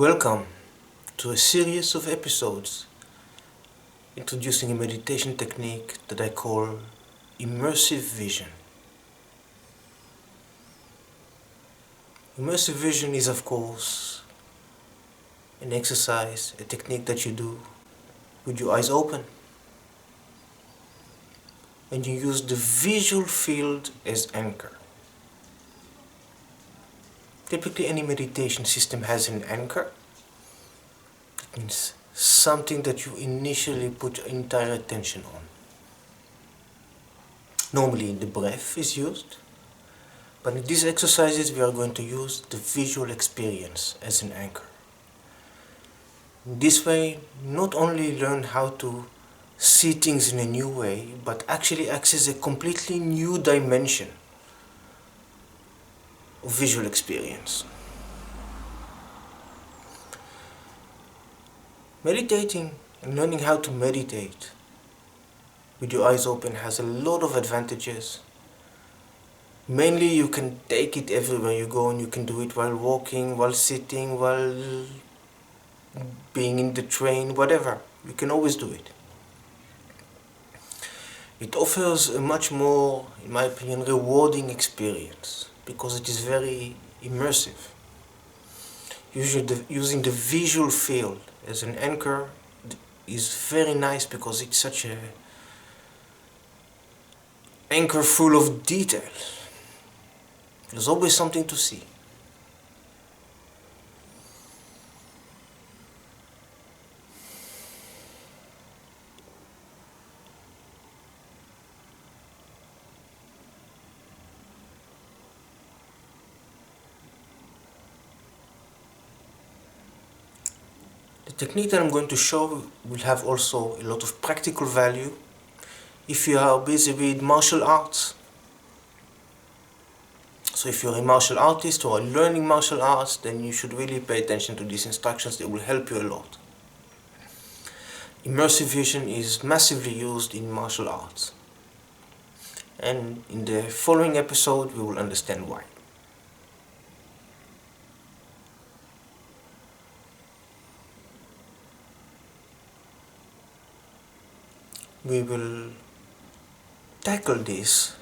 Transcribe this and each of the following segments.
Welcome to a series of episodes introducing a meditation technique that I call Immersive Vision. Immersive Vision is, of course, an exercise, a technique that you do with your eyes open, and you use the visual field as anchor. Typically, any meditation system has an anchor. That means something that you initially put your entire attention on. Normally, the breath is used, but in these exercises we are going to use the visual experience as an anchor. In this way, not only learn how to see things in a new way, but actually access a completely new dimension of visual experience. Meditating and learning how to meditate with your eyes open has a lot of advantages. Mainly you can take it everywhere you go, and you can do it while walking, while sitting, while being in the train, whatever. You can always do it. It offers a much more, in my opinion, rewarding experience because it is very immersive. Using the visual field as an anchor is very nice because it's such a anchor full of details. There's always something to see. The technique that I'm going to show will have also a lot of practical value if you are busy with martial arts. So if you're a martial artist or learning martial arts, then you should really pay attention to these instructions. They will help you a lot. Immersive vision is massively used in martial arts. And in the following episode, we will understand why. We will tackle this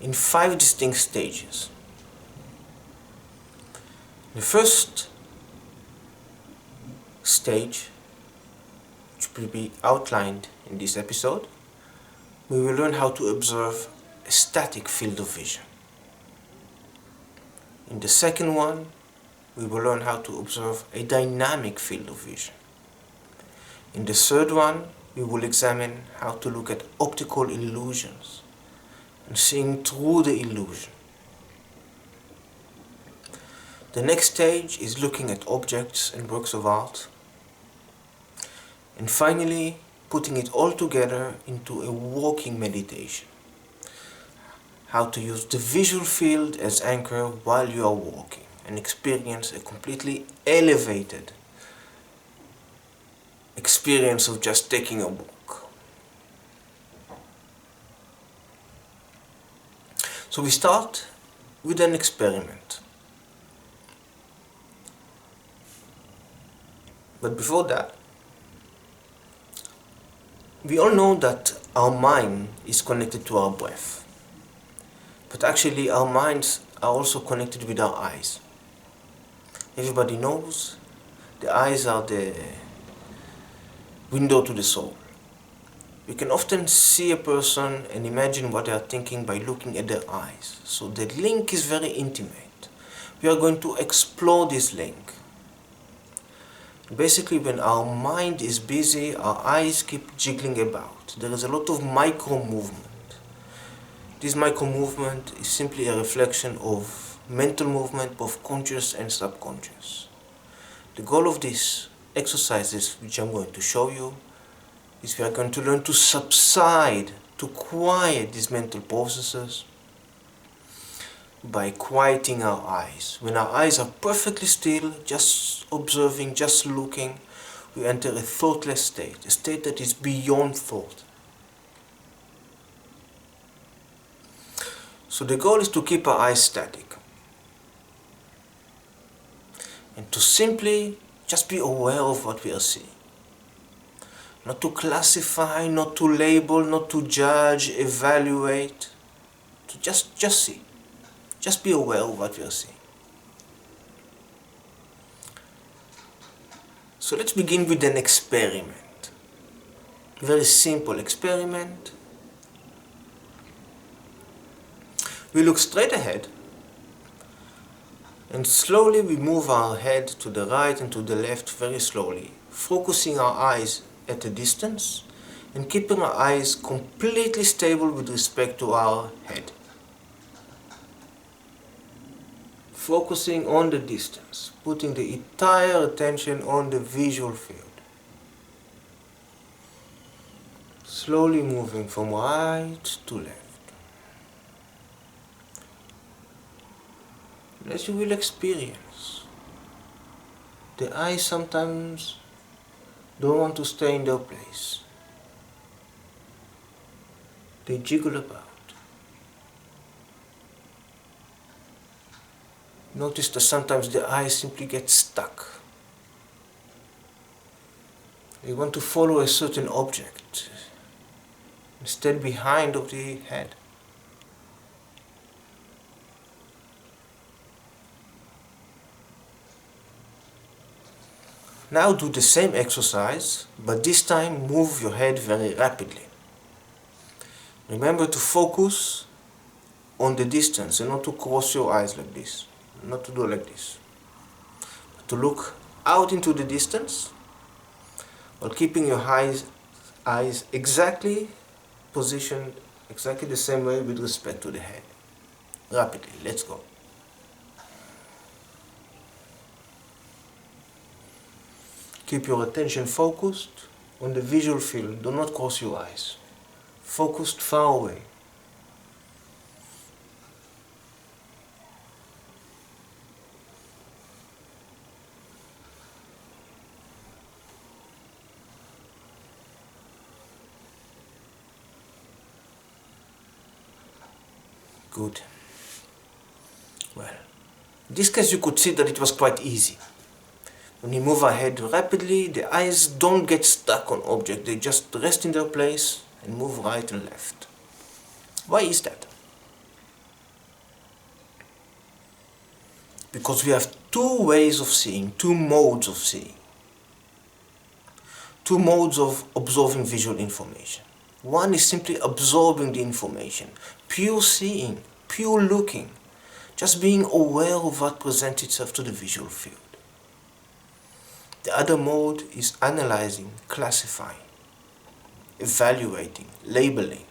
in 5 distinct stages. The first stage, which will be outlined in this episode, we will learn how to observe a static field of vision. In the second one, we will learn how to observe a dynamic field of vision. In the third one, we will examine how to look at optical illusions and seeing through the illusion. The next stage is looking at objects and works of art. And finally, putting it all together into a walking meditation. How to use the visual field as anchor while you are walking and experience a completely elevated experience of just taking a walk. So we start with an experiment. But before that, we all know that our mind is connected to our breath. But actually our minds are also connected with our eyes. Everybody knows the eyes are the window to the soul. We can often see a person and imagine what they are thinking by looking at their eyes. So the link is very intimate. We are going to explore this link. Basically, when our mind is busy, our eyes keep jiggling about. There is a lot of micro movement. This micro movement is simply a reflection of mental movement, both conscious and subconscious. The goal of these exercises, which I'm going to show you, is we are going to learn to subside, to quiet these mental processes by quieting our eyes. When our eyes are perfectly still, just observing, just looking, we enter a thoughtless state, a state that is beyond thought. So the goal is to keep our eyes static. and to simply just be aware of what we are seeing. Not to classify, not to label, not to judge, evaluate, to just see. Just be aware of what we are seeing. So let's begin with an experiment. Very simple experiment. We look straight ahead and slowly we move our head to the right and to the left very slowly, focusing our eyes at a distance and keeping our eyes completely stable with respect to our head. Focusing on the distance, putting the entire attention on the visual field. Slowly moving from right to left. As you will experience, the eyes sometimes don't want to stay in their place. They jiggle about. Notice that sometimes the eyes simply get stuck. They want to follow a certain object, instead behind of the head. Now do the same exercise, but this time move your head very rapidly. Remember to focus on the distance and not to cross your eyes like this, not to do like this. But to look out into the distance while keeping your eyes exactly positioned, exactly the same way with respect to the head. Rapidly, let's go. Keep your attention focused on the visual field. Do not cross your eyes. Focused far away. Good. Well, in this case you could see that it was quite easy. When you move ahead rapidly, the eyes don't get stuck on objects, they just rest in their place and move right and left. Why is that? Because we have two ways of seeing, two modes of seeing. Two modes of absorbing visual information. One is simply absorbing the information, pure seeing, pure looking, just being aware of what presents itself to the visual field. The other mode is analyzing, classifying, evaluating, labeling.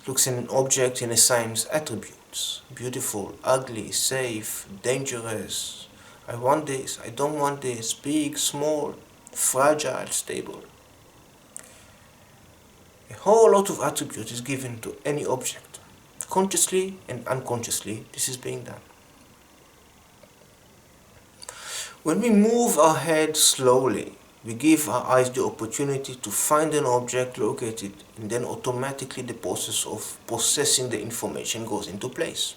Looks at an object and assigns attributes. Beautiful, ugly, safe, dangerous. I want this, I don't want this. Big, small, fragile, stable. A whole lot of attributes is given to any object. Consciously and unconsciously, this is being done. When we move our head slowly, we give our eyes the opportunity to find an object, locate it, and then automatically the process of processing the information goes into place.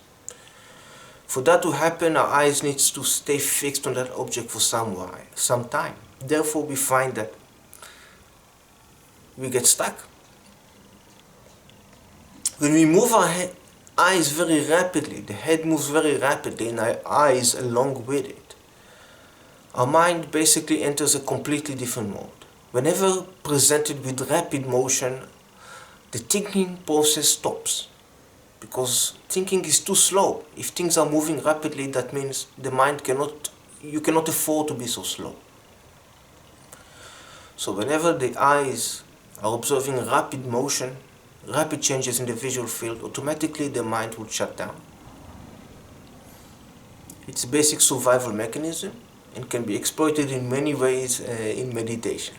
For that to happen, our eyes need to stay fixed on that object for some time. Therefore, we find that we get stuck. When we move our eyes very rapidly, the head moves very rapidly and our eyes along with it. Our mind basically enters a completely different mode. Whenever presented with rapid motion, the thinking process stops. Because thinking is too slow. If things are moving rapidly, that means the mind you cannot afford to be so slow. So whenever the eyes are observing rapid motion, rapid changes in the visual field, automatically the mind will shut down. It's a basic survival mechanism and can be exploited in many ways in meditation.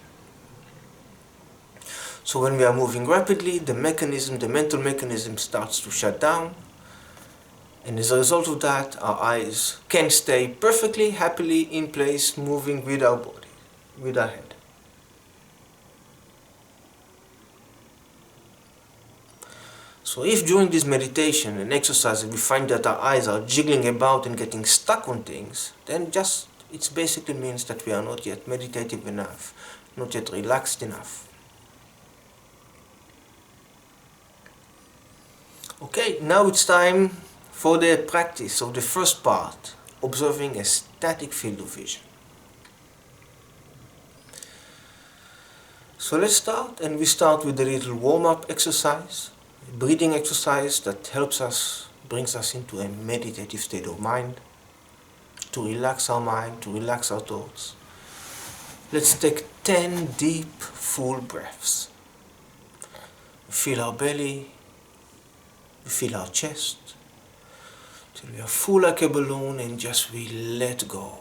So when we are moving rapidly, the mental mechanism starts to shut down, and as a result of that, our eyes can stay perfectly, happily in place, moving with our body, with our head. So if during this meditation and exercise we find that our eyes are jiggling about and getting stuck on things, then just It basically means that we are not yet meditative enough, not yet relaxed enough. Okay, now it's time for the practice of the first part, observing a static field of vision. So let's start, and we start with a little warm-up exercise, a breathing exercise that brings us into a meditative state of mind, to relax our mind, to relax our thoughts. Let's take 10 deep, full breaths. Feel our belly, feel our chest, till we are full like a balloon, and just we let go.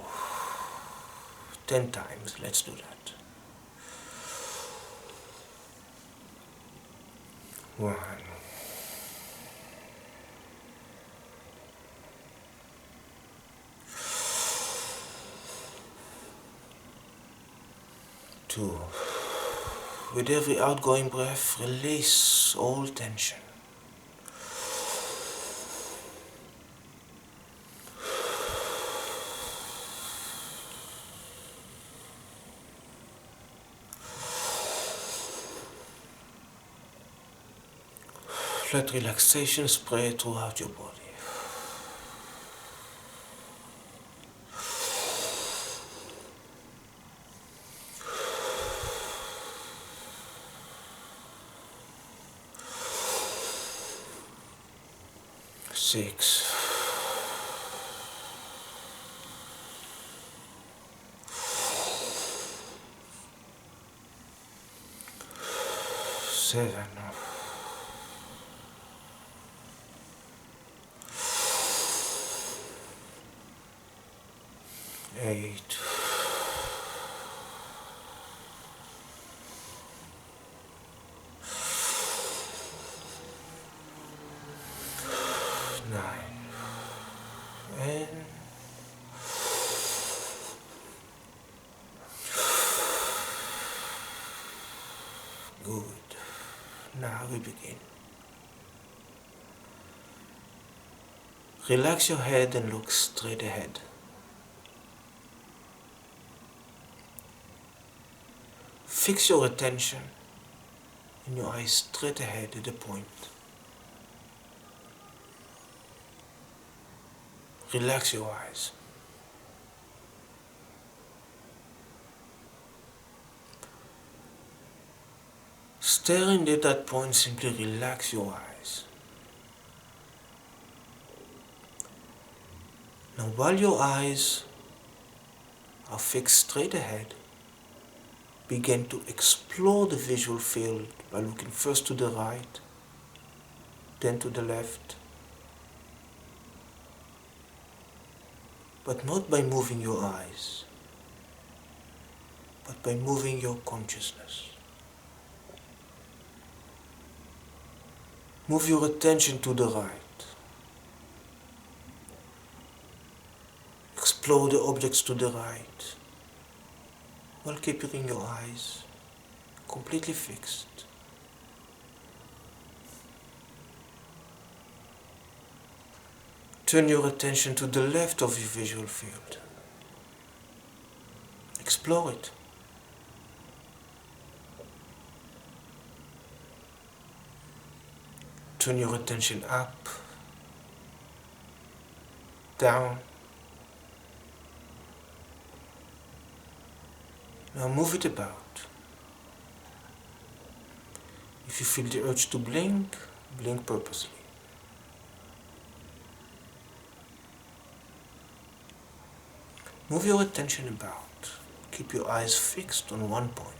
10 times, let's do that. 1, 2. With every outgoing breath, release all tension. 3. Let relaxation spread throughout your body. 6. 7. 8. 9. And good. Now we begin. Relax your head and look straight ahead. Fix your attention and your eyes straight ahead at the point. Relax your eyes. Staring at that point, simply relax your eyes. Now while your eyes are fixed straight ahead, begin to explore the visual field by looking first to the right, then to the left, but not by moving your eyes, but by moving your consciousness. Move your attention to the right. Explore the objects to the right, while keeping your eyes completely fixed. Turn your attention to the left of your visual field. Explore it. Turn your attention up, down. Now move it about. If you feel the urge to blink, blink purposely. Move your attention about. Keep your eyes fixed on one point.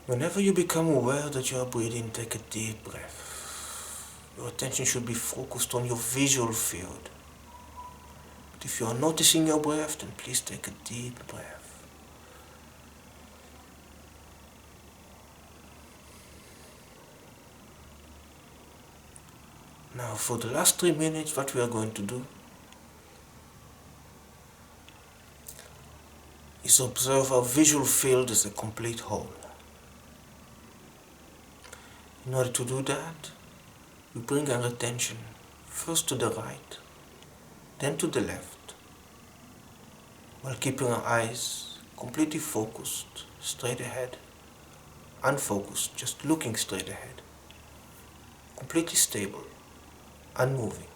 Whenever you become aware that you are breathing, take a deep breath. Your attention should be focused on your visual field. But if you are noticing your breath, then please take a deep breath. Now for the last 3 minutes, what we are going to do is is observe our visual field as a complete whole. In order to do that, we bring our attention first to the right, then to the left, while keeping our eyes completely focused, straight ahead, unfocused, just looking straight ahead, completely stable, unmoving.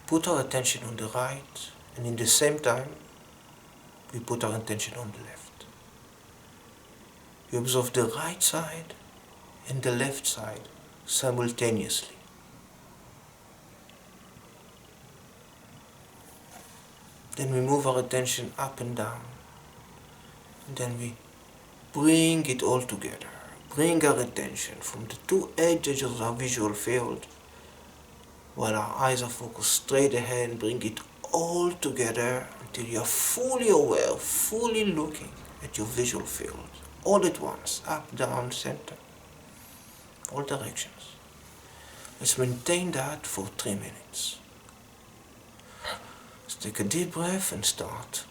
Put our attention on the right, and in the same time, we put our attention on the left. We observe the right side and the left side simultaneously. Then we move our attention up and down, and then we bring it all together. Bring our attention from the two edges of our visual field, while our eyes are focused straight ahead, and bring it all together until you are fully aware, fully looking at your visual field, all at once, up, down, center, all directions. Let's maintain that for 3 minutes. Let's take a deep breath and start.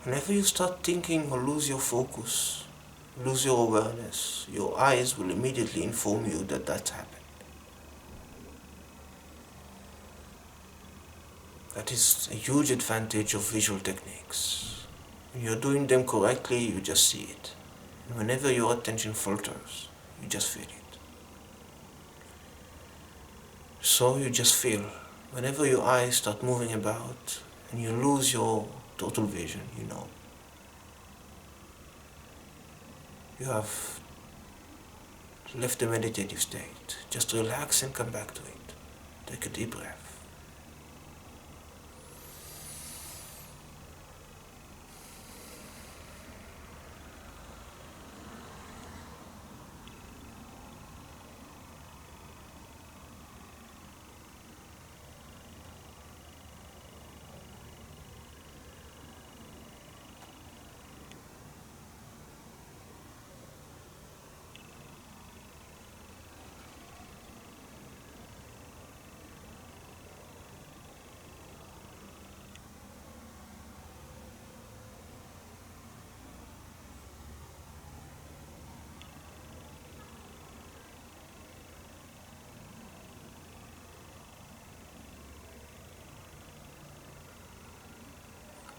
Whenever you start thinking or lose your focus, lose your awareness, your eyes will immediately inform you that that's happened. That is a huge advantage of visual techniques. When you're doing them correctly, you just see it. And whenever your attention falters, you just feel it. So you just feel, whenever your eyes start moving about and you lose your total vision, you know. You have left the meditative state. Just relax and come back to it. Take a deep breath.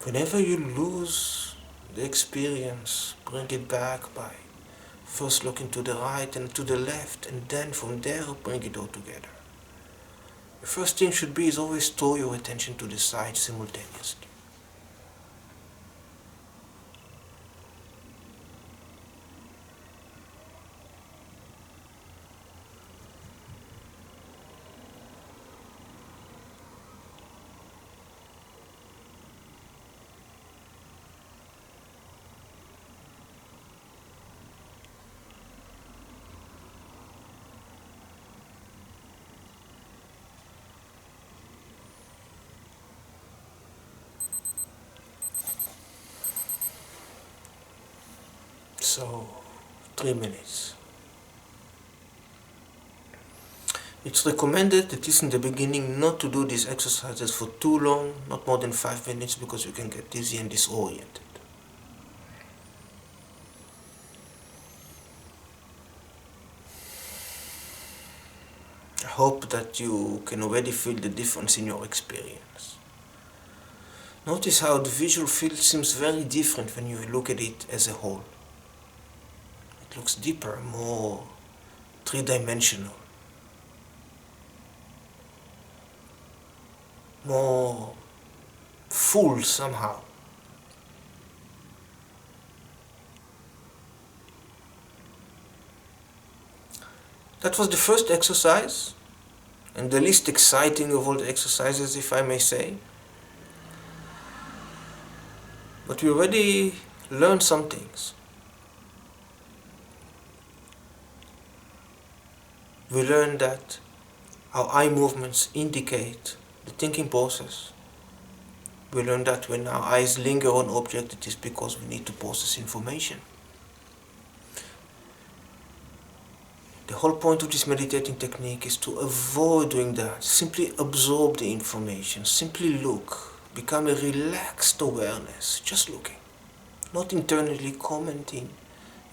Whenever you lose the experience, bring it back by first looking to the right and to the left, and then from there bring it all together. The first thing should be is always throw your attention to the side simultaneously. So, 3 minutes. It's recommended, at least in the beginning, not to do these exercises for too long, not more than 5 minutes, because you can get dizzy and disoriented. I hope that you can already feel the difference in your experience. Notice how the visual field seems very different when you look at it as a whole. It looks deeper, more three-dimensional. more full somehow. That was the first exercise, and the least exciting of all the exercises, if I may say. But we already learned some things. We learned that our eye movements indicate the thinking process. We learned that when our eyes linger on object, it is because we need to process information. The whole point of this meditating technique is to avoid doing that. Simply absorb the information, simply look, become a relaxed awareness, just looking. Not internally commenting,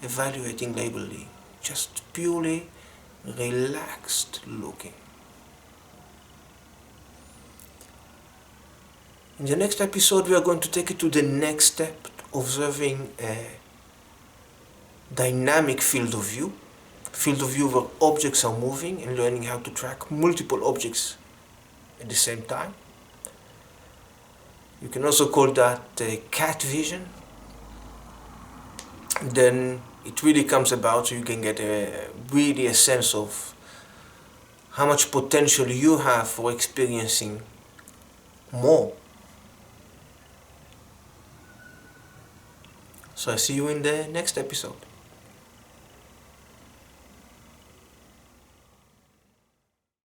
evaluating, labeling, just purely relaxed looking. In the next episode we are going to take it to the next step, observing a dynamic field of view where objects are moving and learning how to track multiple objects at the same time. You can also call that cat vision. Then it really comes about so you can get really a sense of how much potential you have for experiencing more. So I see you in the next episode.